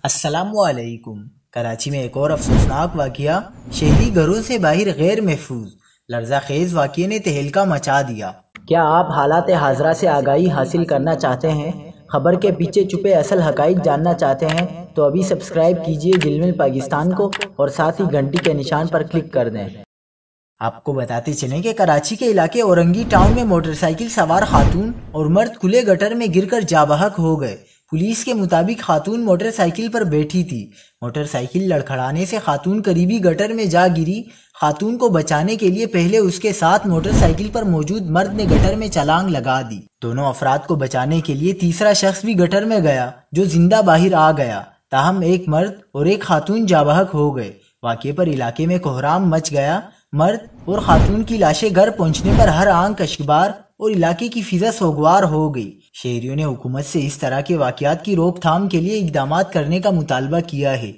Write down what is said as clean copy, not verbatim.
السلام علیکم۔ کراچی میں ایک اور افسوسناک واقعہ، شہری گھروں سے باہر غیر محفوظ۔ لرزہ خیز واقعے نے تہلکہ مچا دیا۔ کیا آپ حالات حاضرہ سے آگاہی حاصل کرنا چاہتے ہیں؟ خبر کے پیچھے چھپے اصل حقائق جاننا چاہتے ہیں تو ابھی سبسکرائب کیجئے جلمل پاکستان کو اور ساتھ ہی گھنٹی کے نشان پر کلک کر دیں۔ آپ کو بتاتے چلیں کہ کراچی کے علاقے اورنگی ٹاؤن میں موٹر سائیکل سوار خاتون اور مرد کھلے گٹر میں گر کر جاں بحق ہو گئے۔ پولیس کے مطابق خاتون موٹر سائیکل پر بیٹھی تھی۔ موٹر سائیکل لڑکھڑانے سے خاتون قریبی گٹر میں جا گری۔ خاتون کو بچانے کے لیے پہلے اس کے ساتھ موٹر سائیکل پر موجود مرد نے گٹر میں چھلانگ لگا دی۔ دونوں افراد کو بچانے کے لیے تیسرا شخص بھی گٹر میں گیا جو زندہ باہر آ گیا، تاہم ایک مرد اور ایک خاتون جاں بحق ہو گئے۔ واقعے پر علاقے میں کوہرام مچ گیا۔ مرد اور خاتون کی لاشیں گھر پہنچنے پر ہر آنکھ اشکبار اور علاقے کی فضا سوگوار ہو گئی۔ شہریوں نے حکومت سے اس طرح کے واقعات کی روک تھام کے لیے اقدامات کرنے کا مطالبہ کیا ہے۔